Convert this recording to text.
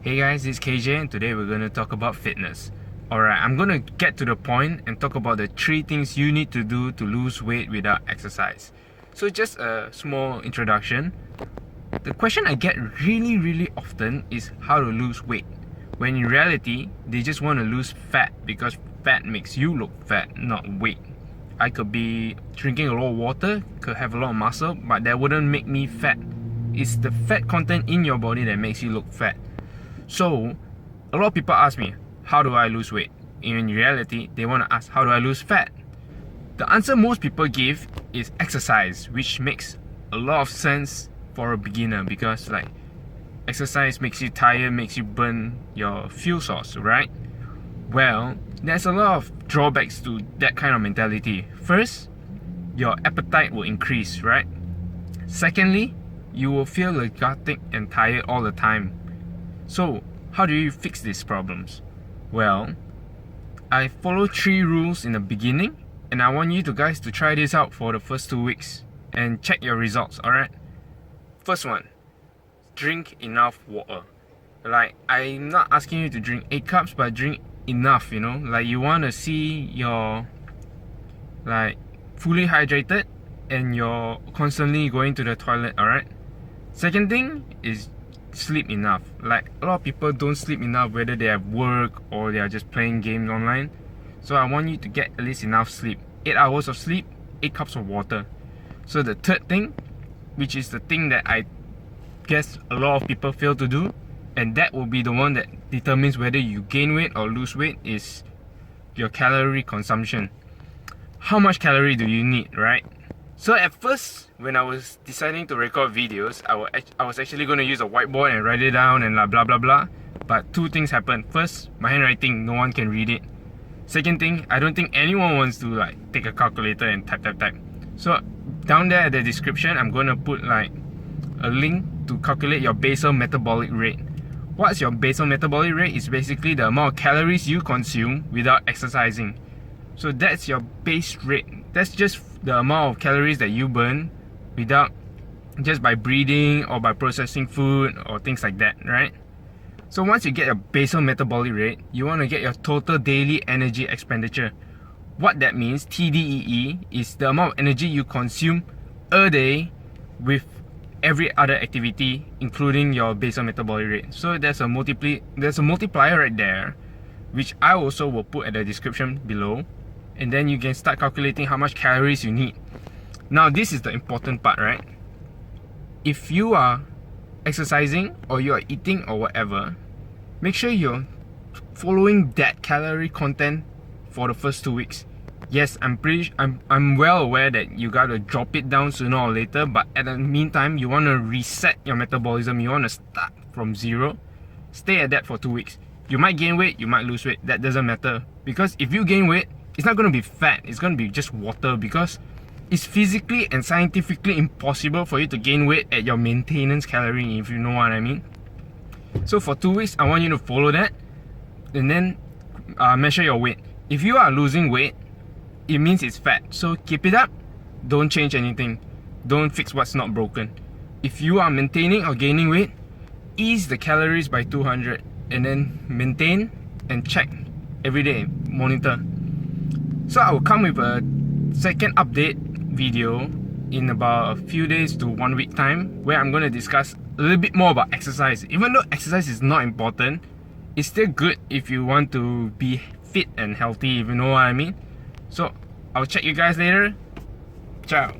Hey guys, it's KJ and today we're going to talk about fitness. Alright, I'm going to get to the point and talk about the 3 things you need to do to lose weight without exercise. So just a small introduction. The question I get really often is how to lose weight. When in reality, they just want to lose fat because fat makes you look fat, not weight. I could be drinking a lot of water, could have a lot of muscle, but that wouldn't make me fat. It's the fat content in your body that makes you look fat. So, a lot of people ask me, how do I lose weight? In reality, they want to ask, how do I lose fat? The answer most people give is exercise, which makes a lot of sense for a beginner because exercise makes you tired, makes you burn your fuel source, right? Well, there's a lot of drawbacks to that kind of mentality. First, your appetite will increase, right? Secondly, you will feel lethargic and tired all the time. So, how do you fix these problems? Well, I follow 3 rules in the beginning and I want you guys to try this out for the first 2 weeks and check your results, alright? First one, drink enough water. I'm not asking you to drink 8 cups, but drink enough, you want to see your fully hydrated and you're constantly going to the toilet, alright? Second thing is sleep enough. A lot of people don't sleep enough, whether they have work or they are just playing games online. So I want you to get at least enough sleep. 8 hours of sleep, 8 cups of water. So the third thing, which is the thing that I guess a lot of people fail to do, and that will be the one that determines whether you gain weight or lose weight, is your calorie consumption. How much calorie do you need, right? So at first, when I was deciding to record videos, I was actually going to use a whiteboard and write it down and blah blah blah. But 2 things happened. First, my handwriting, no one can read it. Second thing, I don't think anyone wants to take a calculator and type. So down there at the description, I'm going to put a link to calculate your basal metabolic rate. What's your basal metabolic rate? Is basically the amount of calories you consume without exercising. So that's your base rate. That's just the amount of calories that you burn without just by breathing or by processing food or things like that, right? So once you get your basal metabolic rate, you want to get your total daily energy expenditure. What that means, TDEE, is the amount of energy you consume a day with every other activity, including your basal metabolic rate. So there's a multiplier right there, which I also will put at the description below. And then you can start calculating how much calories you need. Now this is the important part, right? If you are exercising or you are eating or whatever, make sure you're following that calorie content for the first 2 weeks. Yes, I'm well aware that you gotta drop it down sooner or later, but at the meantime, you wanna reset your metabolism. You wanna start from 0. Stay at that for 2 weeks. You might gain weight, you might lose weight. That doesn't matter, because if you gain weight, it's not going to be fat, it's going to be just water, because it's physically and scientifically impossible for you to gain weight at your maintenance calorie, if you know what I mean. So for 2 weeks, I want you to follow that and then measure your weight. If you are losing weight, it means it's fat. So keep it up, don't change anything, don't fix what's not broken. If you are maintaining or gaining weight, ease the calories by 200 and then maintain and check every day, monitor. So I will come with a second update video in about a few days to 1 week time, where I'm going to discuss a little bit more about exercise. Even though exercise is not important, it's still good if you want to be fit and healthy, if you know what I mean. So I'll check you guys later. Ciao.